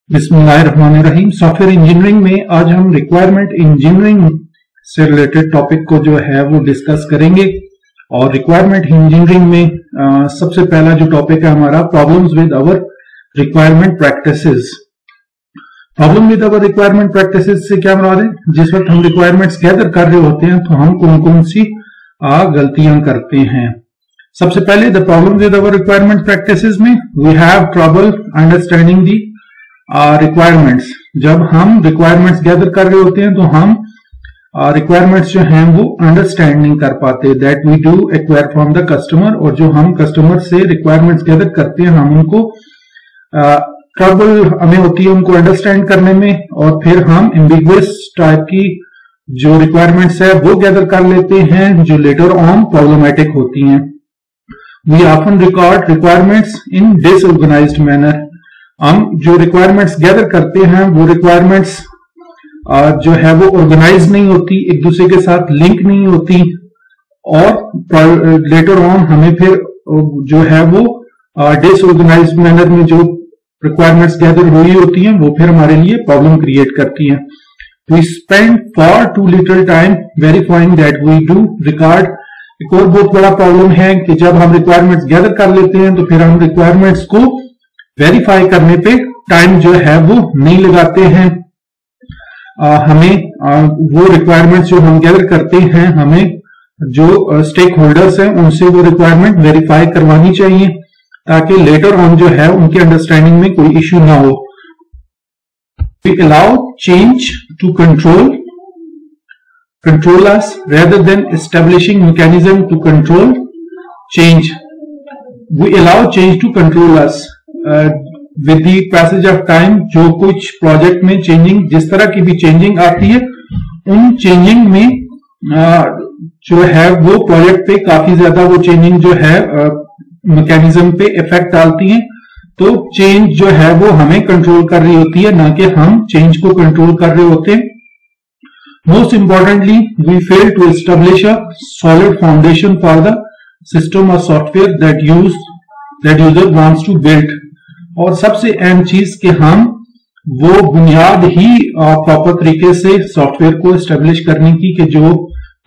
बिस्मिल्लाहिर्रहमानिर्रहीम। Software engineering में आज हम रिक्वायरमेंट इंजीनियरिंग से रिलेटेड टॉपिक को जो है वो डिस्कस करेंगे। और रिक्वायरमेंट इंजीनियरिंग में सबसे पहला जो टॉपिक है हमारा problems with our requirement practices. Problem with our requirement practices से क्या मुराद है? जिस वक्त हम रिक्वायरमेंट्स गैदर कर रहे होते हैं तो हम कौन कौन सी गलतियां करते हैं। सबसे पहले the problem with our requirement practices में we have trouble understanding the requirements. जब हम रिक्वायरमेंट्स गैदर कर रहे होते हैं तो हम रिक्वायरमेंट्स जो हैं वो अंडरस्टैंड नहीं कर पाते। That we do acquire from the customer, और जो हम कस्टमर से रिक्वायरमेंट्स गैदर करते हैं हम उनको ट्रबल हमें होती है उनको अंडरस्टैंड करने में, और फिर हम एम्बिगुअस टाइप की जो रिक्वायरमेंट्स है वो गैदर कर लेते हैं जो लेटर ऑन प्रॉब्लमेटिक होती हैं। We often record requirements in disorganised manner. हम जो रिक्वायरमेंट्स गैदर करते हैं वो रिक्वायरमेंट्स जो है वो ऑर्गेनाइज नहीं होती, एक दूसरे के साथ लिंक नहीं होती, और लेटर ऑन हमें फिर जो है वो डिसऑर्गेनाइज्ड मैनर में जो रिक्वायरमेंट्स गैदर हुई होती हैं वो फिर हमारे लिए प्रॉब्लम क्रिएट करती हैं। We spend for too little time verifying that we do record. एक और बहुत बड़ा प्रॉब्लम है कि जब हम रिक्वायरमेंट्स गैदर कर लेते हैं तो फिर हम रिक्वायरमेंट्स को वेरीफाई करने पे टाइम जो है वो नहीं लगाते हैं। हमें वो रिक्वायरमेंट्स जो हम गैदर करते हैं हमें जो स्टेक होल्डर्स हैं उनसे वो रिक्वायरमेंट वेरीफाई करवानी चाहिए ताकि लेटर ऑन जो है उनके अंडरस्टैंडिंग में कोई इश्यू ना हो। We allow change to control us rather than establishing mechanism to control change. We allow change to control us. With the passage of time जो कुछ प्रोजेक्ट में चेंजिंग जिस तरह की भी चेंजिंग आती है उन चेंजिंग में जो है वो प्रोजेक्ट पे काफी ज्यादा वो चेंजिंग जो है मैकेनिज्म पे इफेक्ट डालती है। तो चेंज जो है वो हमें कंट्रोल कर रही होती है, ना कि हम चेंज को कंट्रोल कर रहे होते हैं। Most importantly, we fail to establish a solid foundation for the system or software that user wants to build. और सबसे अहम चीज कि हम वो बुनियाद ही प्रॉपर तरीके से सॉफ्टवेयर को एस्टेब्लिश करने की कि जो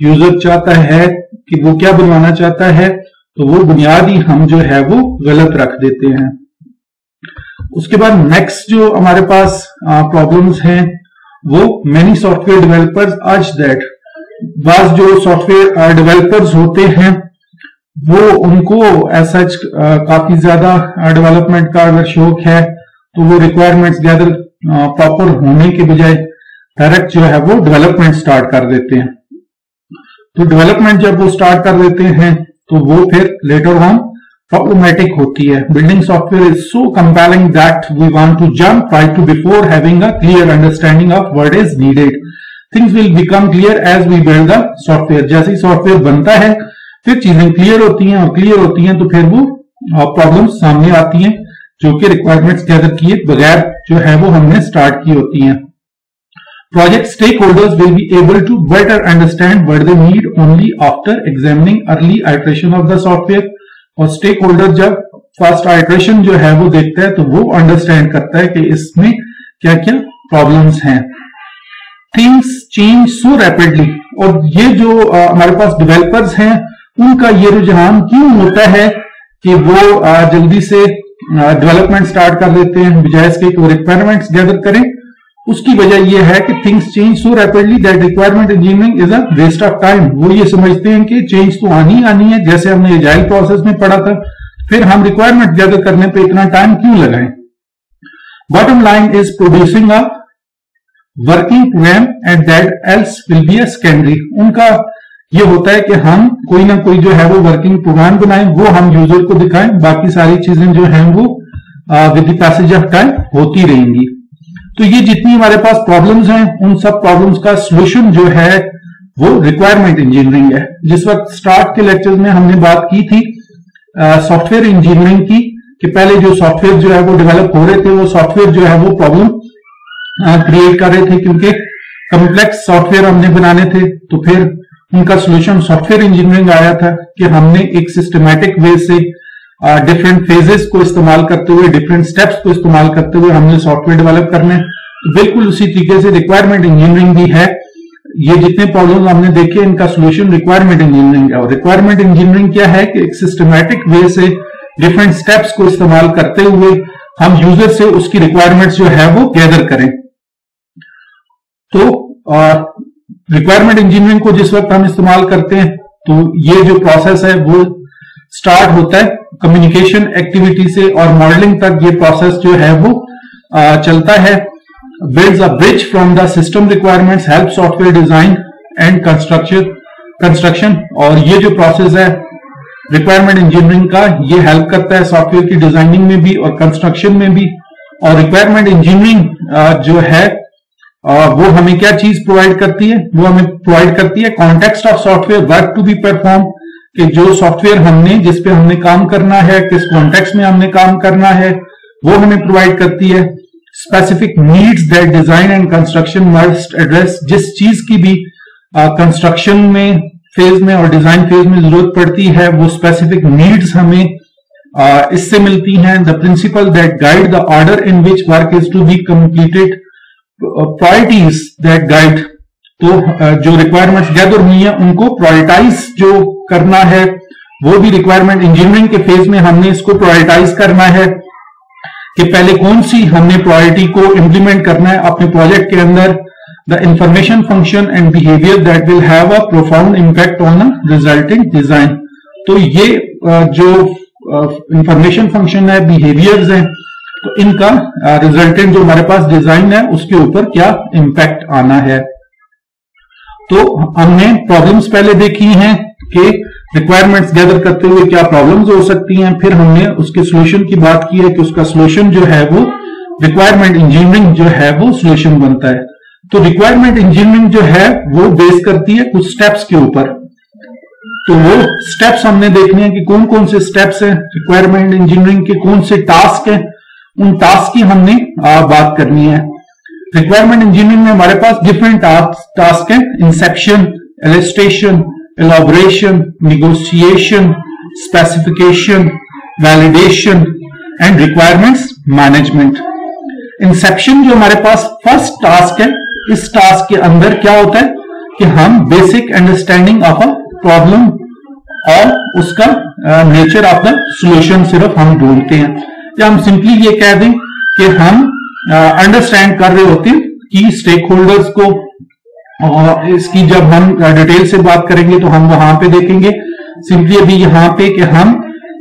यूजर चाहता है कि वो क्या बनवाना चाहता है, तो वो बुनियाद ही हम जो है वो गलत रख देते हैं। उसके बाद नेक्स्ट जो हमारे पास प्रॉब्लम्स हैं वो मेनी सॉफ्टवेयर डेवलपर्स अर्ज दैट। बस जो सॉफ्टवेयर डेवलपर्स होते हैं वो उनको ऐसा काफी ज्यादा डेवलपमेंट का अगर शौक है तो वो रिक्वायरमेंट्स गैदर प्रॉपर होने के बजाय डायरेक्ट जो है वो डेवलपमेंट स्टार्ट कर देते हैं। तो डेवलपमेंट जब वो स्टार्ट कर देते हैं तो वो फिर लेटर ऑन प्रॉब्लमेटिक होती है। Building software is so compelling that we want to jump right to before having a clear understanding of what is needed. Things will become clear as we build the software. जैसे ही software बनता है फिर चीजें clear होती हैं, और clear होती हैं तो फिर वो प्रॉब्लम्स सामने आती हैं जो कि रिक्वायरमेंट्स गैदर किए बगैर जो है वो हमने स्टार्ट की होती हैं। Project stakeholders will be able to better understand what they need only after examining early iteration of the software. और स्टेक होल्डर जब फर्स्ट आइटरेशन जो है वो देखता है तो वो अंडरस्टैंड करता है कि इसमें क्या क्या प्रॉब्लम्स हैं। थिंग्स चेंज सो रैपिडली, और ये जो हमारे पास डेवलपर्स हैं उनका ये रुझान क्यों होता है कि वो जल्दी से डेवलपमेंट स्टार्ट कर देते हैं बजाय इसके कि वो रिक्वायरमेंट्स गैदर करें। उसकी वजह यह है कि things change so rapidly that requirement engineering is a waste of time. वो ये समझते हैं कि चेंज तो आनी है, जैसे हमने एजाइल प्रोसेस में पढ़ा था, फिर हम रिक्वायरमेंट गैदर करने पे इतना टाइम क्यों लगाएं। Bottom line is producing a working program and that else will be a secondary. उनका ये होता है कि हम कोई ना कोई जो है वो वर्किंग प्रोग्राम बनाएं, वो हम यूजर को दिखाएं, बाकी सारी चीजें जो हैं वो with the passage of time होती रहेंगी। तो ये जितनी हमारे पास प्रॉब्लम्स हैं उन सब प्रॉब्लम्स का सॉल्यूशन जो है वो रिक्वायरमेंट इंजीनियरिंग है। जिस वक्त स्टार्ट के लेक्चर्स में हमने बात की थी सॉफ्टवेयर इंजीनियरिंग की कि पहले जो सॉफ्टवेयर जो है वो डेवलप हो रहे थे वो सॉफ्टवेयर जो है वो प्रॉब्लम क्रिएट कर रहे थे, क्योंकि कॉम्प्लेक्स सॉफ्टवेयर हमने बनाने थे। तो फिर उनका सॉल्यूशन सॉफ्टवेयर इंजीनियरिंग आया था कि हमने एक सिस्टमैटिक वे से डिफरेंट फेजेस को इस्तेमाल करते हुए, डिफरेंट स्टेप्स को इस्तेमाल करते हुए हमने सॉफ्टवेयर डेवलप करने हैं। तो बिल्कुल उसी तरीके से रिक्वायरमेंट इंजीनियरिंग भी है। ये जितने प्रॉब्लम हमने देखे इनका सोल्यूशन रिक्वायरमेंट इंजीनियरिंग है। और रिक्वायरमेंट इंजीनियरिंग क्या है कि एक सिस्टमैटिक वे से डिफरेंट स्टेप्स को इस्तेमाल करते हुए हम यूजर से उसकी रिक्वायरमेंट्स जो है वो गैदर करें। तो रिक्वायरमेंट इंजीनियरिंग को जिस वक्त हम इस्तेमाल करते हैं तो ये जो प्रोसेस है वो स्टार्ट होता है कम्युनिकेशन एक्टिविटी से और मॉडलिंग तक ये प्रोसेस जो है वो चलता है। Builds a bridge from the system requirements, help software design and construction. और ये जो प्रोसेस है रिक्वायरमेंट इंजीनियरिंग का, ये हेल्प करता है सॉफ्टवेयर की डिजाइनिंग में भी और कंस्ट्रक्शन में भी। और रिक्वायरमेंट इंजीनियरिंग जो है वो हमें क्या चीज प्रोवाइड करती है? वो हमें प्रोवाइड करती है context of software work to be perform, कि जो सॉफ्टवेयर हमने जिस पे हमने काम करना है, किस कॉन्टेक्स्ट में हमने काम करना है, वो हमें प्रोवाइड करती है। Specific needs that design and construction must address, जिस चीज की भी कंस्ट्रक्शन में फेज में और डिजाइन फेज में जरूरत पड़ती है वो स्पेसिफिक नीड्स हमें इससे मिलती हैं। The principle that guide the order in which work is to be completed, priorities that guide. तो जो रिक्वायरमेंट्स गैदर हुई हैं उनको प्रायोरिटाइज जो करना है वो भी रिक्वायरमेंट इंजीनियरिंग के फेज में हमने इसको प्रायोरिटाइज करना है कि पहले कौन सी हमने प्रायोरिटी को इंप्लीमेंट करना है अपने प्रोजेक्ट के अंदर। The information function and behaviour that will have a profound impact on a resulting design. तो ये जो इंफॉर्मेशन फंक्शन है, बिहेवियर्स हैं, तो इनका रिजल्टेंट जो हमारे पास डिजाइन है उसके ऊपर क्या इंपैक्ट आना है। तो हमने प्रॉब्लम्स पहले देखी हैं कि रिक्वायरमेंट्स गैदर करते हुए क्या प्रॉब्लम्स हो सकती हैं, फिर हमने उसके सॉल्यूशन की बात की है कि उसका सॉल्यूशन जो है वो रिक्वायरमेंट इंजीनियरिंग जो है वो सॉल्यूशन बनता है। तो रिक्वायरमेंट इंजीनियरिंग जो है वो बेस करती है कुछ स्टेप्स के ऊपर। तो वो स्टेप्स हमने देखने हैं कि कौन कौन से स्टेप्स हैं रिक्वायरमेंट इंजीनियरिंग के, कौन से टास्क हैं, उन टास्क की हमने बात करनी है। रिक्वायरमेंट इंजीनियरिंग में हमारे पास डिफरेंट टास्क हैं: inception, illustration, elaboration, negotiation, specification, validation and requirements management. Inception जो हमारे पास फर्स्ट टास्क है, इस टास्क के अंदर क्या होता है कि हम basic understanding of a problem और उसका नेचर ऑफ द सॉल्यूशन सिर्फ हम ढूंढते हैं, या हम सिंपली ये कह दें कि हम अंडरस्टैंड कर रहे होते हैं कि स्टेक होल्डर्स को। और इसकी जब हम डिटेल से बात करेंगे तो हम वहां पे देखेंगे सिंपली अभी यहाँ पे कि हम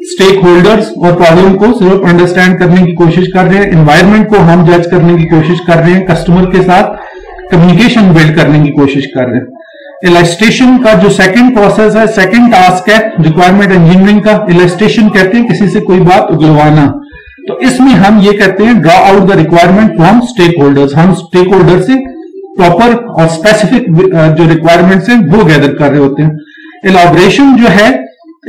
स्टेक होल्डर्स और प्रॉब्लम को सिर्फ अंडरस्टैंड करने की कोशिश कर रहे हैं, एनवायरनमेंट को हम जज करने की कोशिश कर रहे हैं, कस्टमर के साथ कम्युनिकेशन बिल्ड करने की कोशिश कर रहे हैं। इलस्ट्रेशन का जो सेकंड प्रोसेस है, सेकंड टास्क है रिक्वायरमेंट इंजीनियरिंग का, इलस्ट्रेशन कहते हैं किसी से कोई बात उगलवाना। तो इसमें हम ये कहते हैं draw out the requirement from stakeholders. हम स्टेक होल्डर से प्रॉपर और स्पेसिफिक जो रिक्वायरमेंट्स हैं वो गैदर कर रहे होते हैं। एलॉबरेशन जो है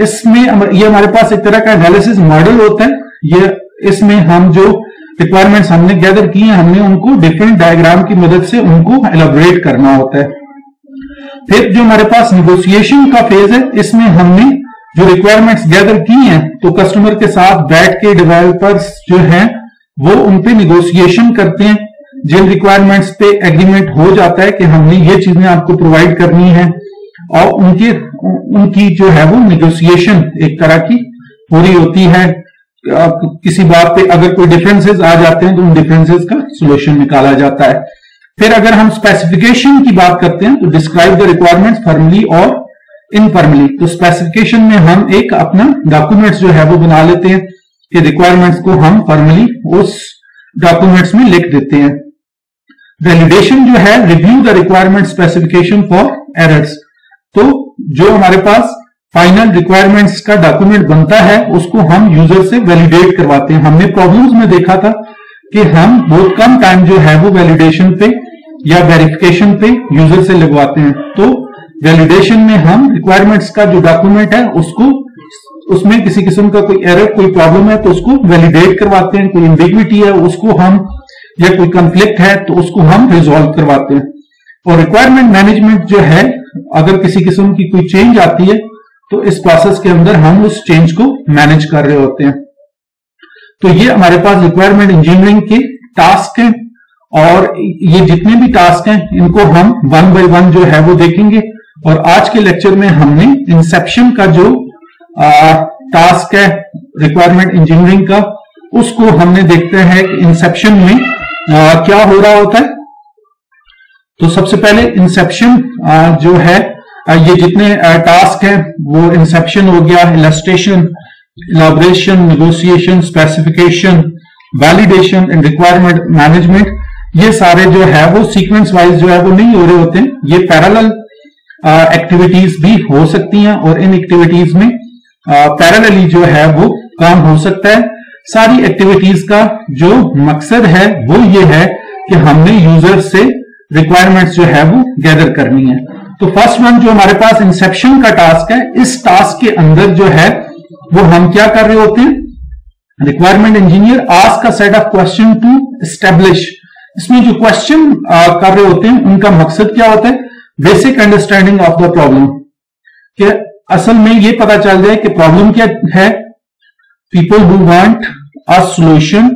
इसमें ये हमारे पास एक तरह का एनालिसिस मॉडल होता है। ये इसमें हम जो रिक्वायरमेंट्स हमने गैदर की हैं हमने उनको डिफरेंट डायग्राम की मदद से उनको एलॉबरेट करना होता है। फिर जो हमारे पास निगोशिएशन का फेज है, इसमें हमने जो रिक्वायरमेंट्स गैदर की हैं तो कस्टमर के साथ बैठ के डेवलपर्स जो हैं वो उन पे निगोशिएशन करते हैं। जिन रिक्वायरमेंट्स पे एग्रीमेंट हो जाता है कि हमने ये चीजें आपको प्रोवाइड करनी है और उनकी जो है वो निगोशिएशन एक तरह की हो रही होती है। किसी बात पे अगर कोई डिफरेंसेस आ जाते हैं तो उन डिफरेंसेस का सॉल्यूशन निकाला जाता है। फिर अगर हम स्पेसिफिकेशन की बात करते हैं तो डिस्क्राइब द रिक्वायरमेंट्स फॉर्मली और इनफॉर्मली। तो स्पेसिफिकेशन में हम एक अपना डॉक्यूमेंट्स जो है वो बना लेते हैं कि रिक्वायरमेंट्स को हम फॉर्मली उस डॉक्यूमेंट्स में लिख देते हैं। वैलिडेशन जो है review the requirement specification for errors. तो जो हमारे पास फाइनल रिक्वायरमेंट्स का डॉक्यूमेंट बनता है उसको हम यूजर से वैलिडेट करवाते हैं। हमने प्रॉब्लम्स में देखा था कि हम बहुत कम टाइम जो है वो वैलिडेशन पे या वेरिफिकेशन पे यूजर से लगवाते हैं। तो वैलिडेशन में हम रिक्वायरमेंट्स का जो डॉक्यूमेंट है उसको उसमें किसी किस्म का कोई एरर कोई प्रॉब्लम है तो उसको वैलिडेट करवाते हैं। कोई एम्बिग्विटी है उसको हम या कोई कंफ्लिक्ट है तो उसको हम रिजॉल्व करवाते हैं। और रिक्वायरमेंट मैनेजमेंट जो है अगर किसी किस्म की कोई चेंज आती है तो इस प्रोसेस के अंदर हम उस चेंज को मैनेज कर रहे होते हैं। तो ये हमारे पास रिक्वायरमेंट इंजीनियरिंग के टास्क हैं, और ये जितने भी टास्क हैं इनको हम वन बाय वन जो है वो देखेंगे। और आज के लेक्चर में हमने इंसेप्शन का जो टास्क है रिक्वायरमेंट इंजीनियरिंग का, उसको हमने देखते हैं कि इंसेप्शन में क्या हो रहा होता है। तो सबसे पहले इंसेप्शन जो है, ये जितने टास्क हैं वो इंसेप्शन हो गया, illustration, elaboration, negotiation, specification, validation and requirement management, ये सारे जो है वो सीक्वेंस वाइज जो है वो नहीं हो रहे होते हैं। ये पैरेलल एक्टिविटीज भी हो सकती हैं, और इन एक्टिविटीज में पैरेलली जो है वो काम हो सकता है। सारी एक्टिविटीज का जो मकसद है वो ये है कि हमने यूजर से रिक्वायरमेंट्स जो है वो गैदर करनी है। तो फर्स्ट वन जो हमारे पास इंसेप्शन का टास्क है, इस टास्क के अंदर जो है वो हम क्या कर रहे होते हैं, requirement engineer ask a set of question to establish. इसमें जो क्वेश्चन कर रहे होते हैं उनका मकसद क्या होता है, basic understanding of the problem, कि असल में ये पता चल जाए कि प्रॉब्लम क्या है। People who want a solution,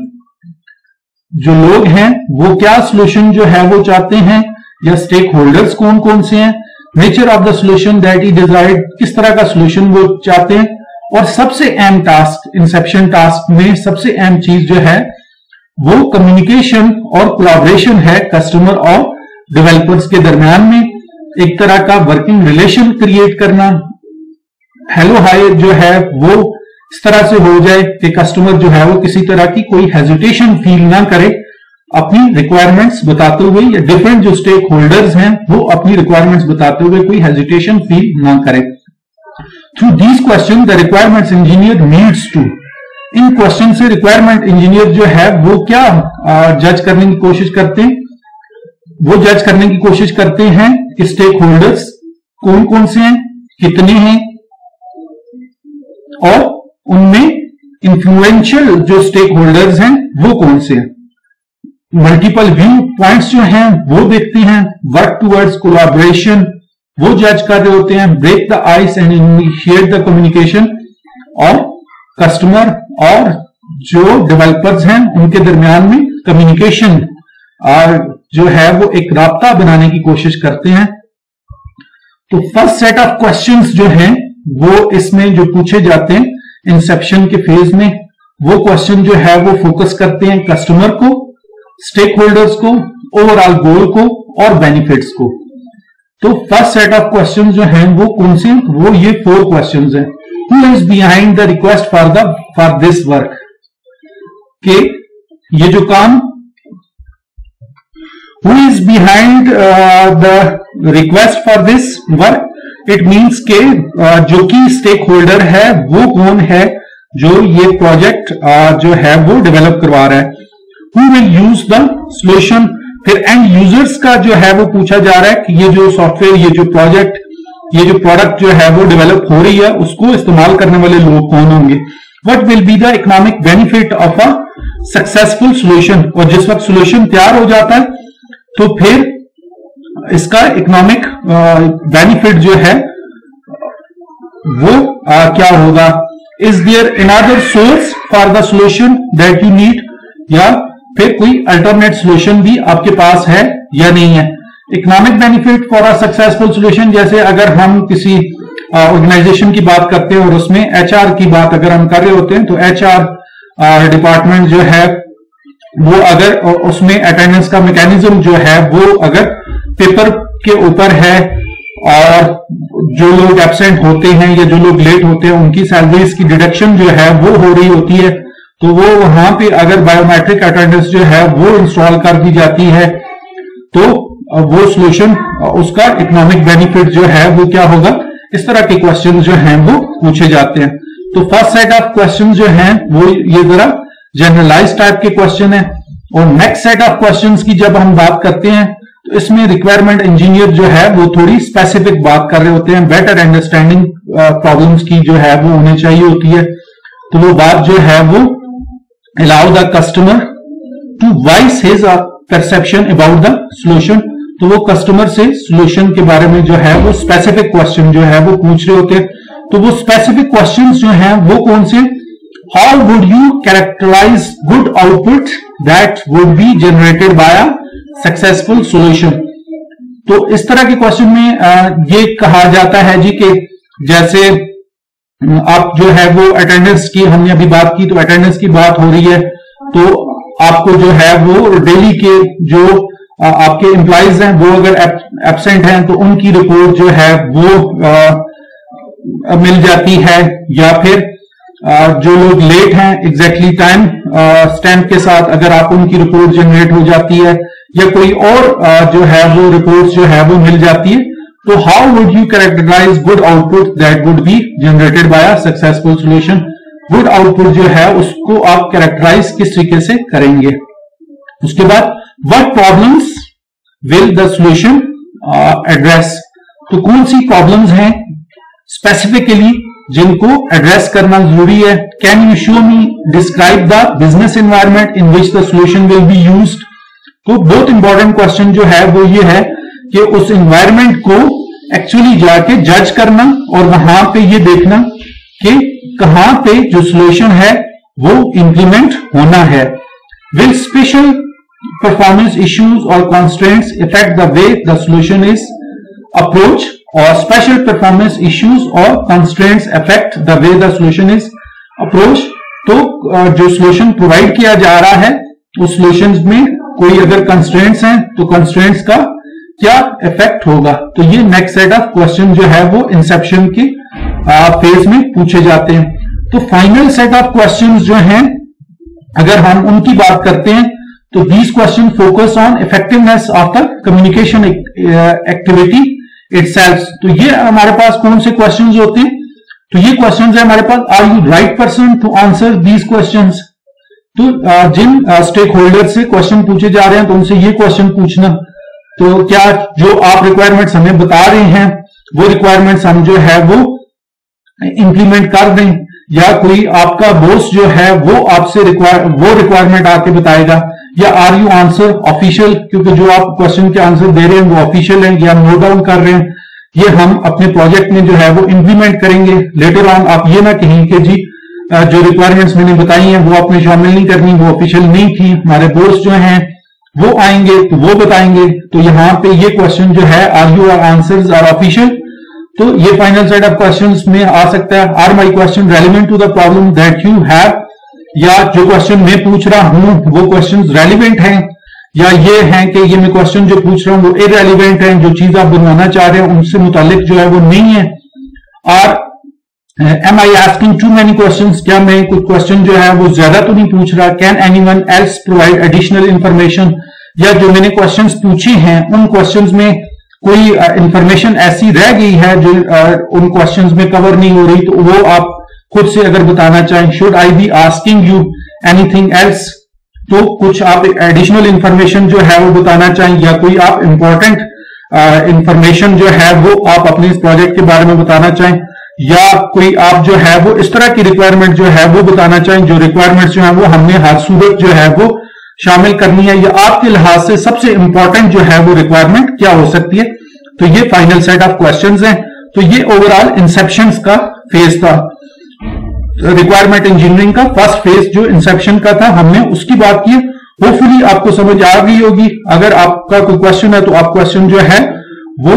जो लोग हैं वो क्या सॉल्यूशन जो है वो चाहते हैं, या स्टेक होल्डर्स कौन कौन से हैं, nature of the solution that he desired, किस तरह का सॉल्यूशन वो चाहते हैं। और सबसे अहम टास्क इंसेप्शन टास्क में सबसे अहम चीज जो है वो कम्युनिकेशन और कोलैबोरेशन है कस्टमर और डेवलपर्स के दरमियान में, एक तरह का वर्किंग रिलेशन क्रिएट करना। हेलो हाय जो है वो इस तरह से हो जाए कि कस्टमर जो है वो किसी तरह की कोई हेजिटेशन फील ना करे अपनी रिक्वायरमेंट्स बताते हुए, या डिफरेंट जो स्टेक होल्डर्स हैं वो अपनी रिक्वायरमेंट्स बताते हुए कोई हेजिटेशन फील ना करे। Through these question the requirements engineer needs to, इन क्वेश्चन से रिक्वायरमेंट इंजीनियर जो है वो क्या जज करने की कोशिश करते हैं, वो जज करने की कोशिश करते हैं कि स्टेक होल्डर्स कौन कौन से हैं, कितने हैं, और उनमें इन्फ्लुएंशियल जो स्टेक होल्डर्स हैं वो कौन से हैं। मल्टीपल व्यू पॉइंट्स जो हैं वो देखते हैं, वर्क टुवर्ड्स कोलैबोरेशन वो जज कर रहे होते हैं, break the ice and initiate the communication, और कस्टमर और जो डेवलपर्स हैं उनके दरमियान में कम्युनिकेशन जो है वो एक राब्ता बनाने की कोशिश करते हैं। तो फर्स्ट सेट ऑफ क्वेश्चंस जो हैं वो इसमें जो पूछे जाते हैं इंसेप्शन के फेज में, वो क्वेश्चन जो है वो फोकस करते हैं कस्टमर को, स्टेक होल्डर्स को, ओवरऑल गोल को और बेनिफिट्स को। तो फर्स्ट सेट ऑफ क्वेश्चन जो हैं वो कौन से, वो ये 4 क्वेश्चंस हैं। Who is behind the request for this work, के ये जो काम, who is behind the request for this work, it means के जो कि स्टेक होल्डर है वो कौन है जो ये प्रोजेक्ट जो है वो डेवलप करवा रहा है। Who will use the solution, फिर एंड यूजर्स का जो है वो पूछा जा रहा है कि ये जो सॉफ्टवेयर, ये जो प्रोजेक्ट, ये जो प्रोडक्ट जो है वो डेवलप हो रही है उसको इस्तेमाल करने वाले लोग कौन होंगे। What will be the economic benefit of a successful solution, और जिस वक्त सॉल्यूशन तैयार हो जाता है तो फिर इसका इकोनॉमिक बेनिफिट जो है वो क्या होगा। Is there another source for the solution that you need, या फिर कोई अल्टरनेट सॉल्यूशन भी आपके पास है या नहीं है। Economic benefit for a successful solution, जैसे अगर हम किसी ऑर्गेनाइजेशन की बात करते हैं और उसमें एचआर की बात अगर हम कर रहे होते हैं, तो एचआर डिपार्टमेंट जो है वो अगर उसमें अटेंडेंस का मैकेनिज्म जो है वो अगर पेपर के ऊपर है, और जो लोग एब्सेंट होते हैं या जो लोग लेट होते हैं उनकी सैलरीज की डिडक्शन जो है वो हो रही होती है, तो वो वहां पे अगर बायोमेट्रिक अटेंडेंस जो है वो इंस्टॉल कर दी जाती है तो वो सॉल्यूशन, उसका इकोनॉमिक बेनिफिट जो है वो क्या होगा। इस तरह के क्वेश्चन जो हैं वो पूछे जाते हैं। तो फर्स्ट सेट ऑफ क्वेश्चन जो हैं वो ये जरा जनरलाइज टाइप के क्वेश्चन है। और नेक्स्ट सेट ऑफ क्वेश्चंस की जब हम बात करते हैं तो इसमें रिक्वायरमेंट इंजीनियर जो है वो थोड़ी स्पेसिफिक बात कर रहे होते हैं, बेटर अंडरस्टैंडिंग प्रॉब्लम्स की जो है वो होनी चाहिए होती है। तो वो बात जो है वो allow the customer to voice his perception about the solution, तो वो कस्टमर से सॉल्यूशन के बारे में जो है वो स्पेसिफिक क्वेश्चन जो है वो पूछ रहे होते हैं। तो वो स्पेसिफिक क्वेश्चंस जो हैं वो कौन से, how would you characterise good output that would be generated by a successful solution. तो इस तरह के क्वेश्चन में ये कहा जाता है जी कि जैसे आप जो है वो अटेंडेंस की हमने अभी बात की, तो अटेंडेंस की बात हो रही है, तो आपको जो है वो डेली के जो आपके एम्प्लॉइज हैं वो अगर एब्सेंट हैं तो उनकी रिपोर्ट जो है वो मिल जाती है, या फिर जो लोग लेट हैं एग्जैक्टली टाइम स्टैम्प के साथ अगर आप उनकी रिपोर्ट जनरेट हो जाती है, या कोई और जो है वो रिपोर्ट जो है वो मिल जाती है। तो how would you characterise good output that would be generated by a successful solution. Good output जो है उसको आप कैरेक्टराइज किस तरीके से करेंगे। उसके बाद what problems will the solution address, तो कौन सी प्रॉब्लम्स हैं स्पेसिफिकली जिनको एड्रेस करना जरूरी है। Can you show me describe the business environment in which the solution will be used. तो बहुत इंपॉर्टेंट क्वेश्चन जो है वो ये है कि उस एनवायरनमेंट को एक्चुअली जाके जज करना और वहां पे ये देखना कि कहां पे जो सॉल्यूशन है वो इंप्लीमेंट होना है। विल स्पेशल परफॉर्मेंस इश्यूज और constraints effect the way the solution is approach, और स्पेशल परफॉर्मेंस इश्यूज और constraints affect the way the solution is approach. तो जो सॉल्यूशन प्रोवाइड किया जा रहा है उस सॉल्यूशन में कोई अगर कंस्ट्रेंट्स हैं तो कंस्ट्रेंट्स का क्या इफेक्ट होगा। तो ये नेक्स्ट सेट ऑफ क्वेश्चन जो है वो इंसेप्शन के फेज में पूछे जाते हैं। तो फाइनल सेट ऑफ क्वेश्चंस जो हैं अगर हम उनकी बात करते हैं तो these question focus on effectiveness of the communication activity itself. तो ये हमारे पास कौन से क्वेश्चंस होते हैं, तो ये क्वेश्चंस है हमारे पास, are you right person to answer these questions. तो जिन स्टेक होल्डर से क्वेश्चन पूछे जा रहे हैं तो उनसे ये क्वेश्चन पूछना, तो क्या जो आप रिक्वायरमेंट्स हमें बता रहे हैं वो रिक्वायरमेंट्स हम जो है वो इंप्लीमेंट कर दें, या कोई आपका बॉस जो है वो आपसे वो रिक्वायरमेंट आके बताएगा, या आर यू आंसर ऑफिशियल, क्योंकि जो आप क्वेश्चन के आंसर दे रहे हैं वो ऑफिशियल है, या नोट डाउन कर रहे हैं, ये हम अपने प्रोजेक्ट में जो है वो इंप्लीमेंट करेंगे। लेटर ऑन आप ये ना कहें कि जी जो रिक्वायरमेंट्स मैंने बताई हैं वो आपने शामिल नहीं करनी, वो ऑफिशियल नहीं थी, हमारे बॉस जो हैं वो आएंगे तो वो बताएंगे। तो यहाँ पे ये क्वेश्चन जो है are you answers are official, तो ये फाइनल सेट ऑफ क्वेश्चंस में आ सकता है। Are my question relevant to the problem that you have, या जो क्वेश्चन मैं पूछ रहा हूं वो क्वेश्चंस रेलिवेंट हैं, या ये हैं कि ये मैं क्वेश्चन जो पूछ रहा हूं वो इरेलीवेंट है, जो चीज आप बनवाना चाह रहे हैं उनसे मुतालिक जो है वो नहीं है। और am I asking too many questions, क्या मैं कुछ क्वेश्चन जो है वो ज्यादा तो नहीं पूछ रहा। Can anyone else provide additional information, या जो मैंने क्वेश्चंस पूछे हैं उन क्वेश्चंस में कोई इंफॉर्मेशन ऐसी रह गई है जो उन क्वेश्चंस में कवर नहीं हो रही, तो वो आप खुद से अगर बताना चाहें। Should I be asking you anything else, तो कुछ आप एडिशनल इंफॉर्मेशन जो है वो बताना चाहें, या कोई आप इंपॉर्टेंट इंफॉर्मेशन जो है वो आप अपने इस प्रोजेक्ट के बारे में बताना चाहें, या कोई आप जो है वो इस तरह की रिक्वायरमेंट जो है वो बताना चाहें जो रिक्वायरमेंट्स जो है वो हमने हर सूरत जो है वो शामिल करनी है, या आपके लिहाज से सबसे इंपॉर्टेंट जो है वो रिक्वायरमेंट क्या हो सकती है। तो ये फाइनल सेट ऑफ क्वेश्चंस हैं। तो ये ओवरऑल इंसेप्शंस का फेज था, रिक्वायरमेंट इंजीनियरिंग का फर्स्ट फेज जो इंसेप्शन का था हमने उसकी बात की। होपफुली आपको समझ आ गई होगी। अगर आपका कोई क्वेश्चन है तो आप क्वेश्चन जो है वो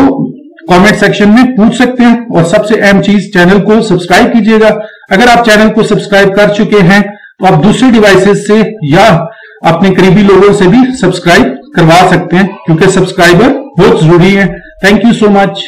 कमेंट सेक्शन में पूछ सकते हैं, और सबसे अहम चीज चैनल को सब्सक्राइब कीजिएगा। अगर आप चैनल को सब्सक्राइब कर चुके हैं तो आप दूसरे डिवाइसेस से या अपने करीबी लोगों से भी सब्सक्राइब करवा सकते हैं, क्योंकि सब्सक्राइबर बहुत जरूरी है। Thank you so much.